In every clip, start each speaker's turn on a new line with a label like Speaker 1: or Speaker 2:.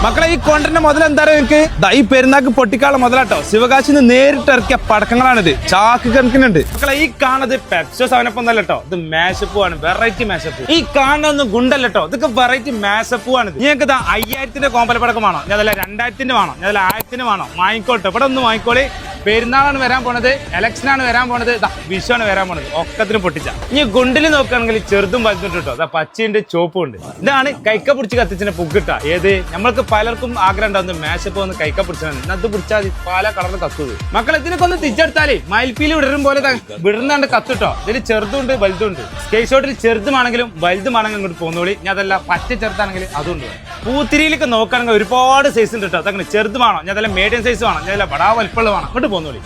Speaker 1: മക്കളെ ഈ കൊണ്ടറിന്റെ മുതൽ എന്താ എനിക്ക് ഈ പെരുന്നാക്ക് പൊട്ടിക്കാനുള്ള മുതലാട്ടോ ശിവകാശിന്ന് നേരിട്ട് ഇറക്കിയ പടക്കങ്ങളാണിത്. ചാക്ക് കണക്കിനുണ്ട് മക്കളെ. ഈ കാണുന്നത് പെപ്സോ സെവനപ്പ് ഒന്നല്ല കേട്ടോ, ഇത് മാഷപ്പൂ ആണ്, വെറൈറ്റി മാഷപ്പ്. ഈ കാണുന്നൊന്നും ഗുണ്ടല്ല കേട്ടോ, ഇതൊക്കെ വെറൈറ്റി മാഷപ്പൂ ആണ്. നിങ്ങൾക്ക് 5000ന്റെ കോമ്പല പടക്കം വേണോ, ഞാൻ 2000ന്റെ വേണോ, ഞാൻ 1000ന് വേണോ, വാങ്ങിക്കോട്ടെ. ഇവിടെ ഒന്ന് വാങ്ങിക്കോളി. പെരുന്നാളാണ് വരാൻ പോണത്, ഇലക്ഷനാണ് വരാൻ പോണത്, വിഷുവാണ് വരാൻ പോണത്. ഒക്കത്തിന് പൊട്ടിച്ച. ഇനി ഗുണ്ടിൽ നോക്കുകയാണെങ്കിൽ ചെറുതും വലുതും കിട്ടോ. പച്ചയുണ്ട് ചോപ്പും ഉണ്ട്. ഇതാണ് കൈക്ക പിടിച്ച് കത്തിച്ചിന്റെ പുക്കിട്ട. ഏത് നമ്മൾക്ക് പലർക്കും ആഗ്രഹം ഉണ്ടാവുന്ന മാഷപ്പ് ഒന്ന് കൈക്ക പിടിച്ചാണ്. അത് പിടിച്ചാൽ പല കളറിൽ കത്തുത്. മക്കൾ ഇതിനൊക്കെ ഒന്ന് തിരിച്ചെടുത്താലേ മയിൽപ്പീല് വിടരും പോലെ വിടുന്നാണ്ട് കത്തിട്ടോ. ഇതിൽ ചെറുതുണ്ട് വലുതുണ്ട്. സ്കേറ്റ് ഷോട്ടിൽ ചെറുതുമാണെങ്കിലും വലുതുമാണെങ്കിലും ഇങ്ങോട്ട് പോന്നോളി. ഞാൻ അതല്ല പച്ച ചെറുതാണെങ്കിൽ അതുണ്ട്. പൂത്തിരിയിലൊക്കെ നോക്കുകയാണെങ്കിൽ ഒരുപാട് സൈസ് ഉണ്ട് കേട്ടോ. അതങ്ങനെ ചെറുതുമാണോ, ഞാൻ മീഡിയം സൈസ് വേണം, ഞാൻ ബടാ വലിപ്പമുള്ള വേണം. ഇങ്ങോട്ട് പോന്നോളി.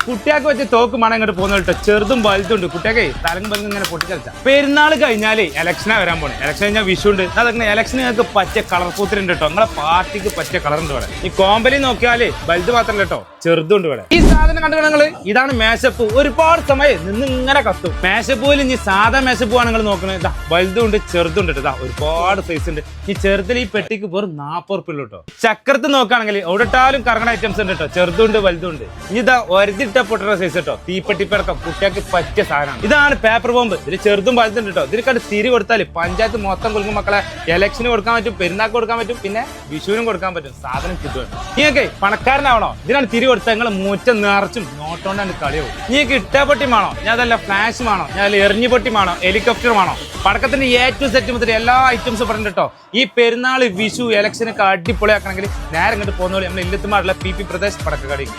Speaker 1: കുട്ടിയാക്ക് വെച്ച് തോക്കുമാണ് ഇങ്ങോട്ട് പോകുന്ന കേട്ടോ. ചെറുതും വലുതുണ്ട്. കുട്ടിയൊക്കെ തലങ്ങും പലങ്ങും ഇങ്ങനെ പൊട്ടിക്കളിച്ച. പെരുന്നാൾ കഴിഞ്ഞാലേ ഇലക്ഷനാ വരാൻ പോണേ. ഇലക്ഷൻ കഴിഞ്ഞാൽ വിഷുണ്ട്. അതങ്ങനെ ഇലക്ഷന് നിങ്ങൾക്ക് പറ്റിയ കളർ പൂത്തിലുണ്ട് കേട്ടോ. നിങ്ങളെ പാർട്ടിക്ക് പറ്റിയ കളർ ഉണ്ട് ഇവിടെ. ഈ കോമ്പലി നോക്കിയാലേ വലുത് മാത്രമല്ല കേട്ടോ, ചെറുതുണ്ട് ഇവിടെ. ഈ സാധനം കണ്ടു നിങ്ങള്, ഇതാണ് മേശപ്പൂ. ഒരുപാട് സമയം നിന്ന് ഇങ്ങനെ കത്തും. മേശപ്പൂവിൽ ഇനി സാധാ മേശപ്പൂവാണ് നിങ്ങൾ നോക്കുന്നത്. വലുതുണ്ട് ചെറുതുണ്ട് കേട്ടോ. ഒരുപാട് സൈസ് ഉണ്ട്. ഈ ചെറുതിൽ ഈ പെട്ടിക്ക് വെറും 40 ഉറുപ്പിക കേട്ടോ. ചക്രത്ത് നോക്കുകയാണെങ്കിൽ എവിടെട്ടാലും കറങ്ങണ ഐറ്റംസ് ഉണ്ട് കേട്ടോ. ചെറുതുണ്ട് വലുതുണ്ട്. ഇതാ ഒരതിട്ട പൊട്ടുന്ന സൈസ് കേട്ടോ. തീപ്പെട്ടിപ്പടക്കം കുട്ടികൾക്ക് പറ്റിയ സാധനമാണ്. ഇതാണ് പേപ്പർ ബോംബ്. ഇതിൽ ചെറുതും വലുതുണ്ട് കേട്ടോ. ഇതിനെക്കാട്ട് തിരി കൊടുത്താൽ പഞ്ചായത്ത് മൊത്തം കൊടുക്കും മക്കളെ. ഇലക്ഷന് കൊടുക്കാൻ പറ്റും, പെരുന്നാൾക്ക് കൊടുക്കാൻ പറ്റും, പിന്നെ വിഷുവിനും കൊടുക്കാൻ പറ്റും. സാധനം കിട്ടും. നീയൊക്കെ പണക്കാരനാവണോ, ഇതിനാണ് തിരി കൊടുത്താൽ നിങ്ങൾ മൂറ്റം നിറച്ചും നോട്ടോണ്ടാണ് കളിയാവും. നീക്ക് ഇട്ടപ്പൊട്ടി വേണോ, ഞാൻ അതല്ല ഫ്ലാഷ് വേണോ, ഞാൻ എറിഞ്ഞുപൊട്ടി വേണോ, ഹെലികോപ്റ്റർ വേണോ, പടക്കത്തിന്റെ ഏറ്റവും സെറ്റ് മുതൽ എല്ലാ ഐറ്റംസും പറഞ്ഞിട്ട് കേട്ടോ. ഈ പെരുന്നാൾ വിഷു ഇലക്ഷനൊക്കെ അടിപൊളിയാക്കണമെങ്കിൽ നേരെ ഇങ്ങോട്ട് പോകുന്നവരെ നമ്മൾ ഇല്ലത്തുമാരുള്ള PP പ്രദേശ് പടക്കക്കടയിൽ.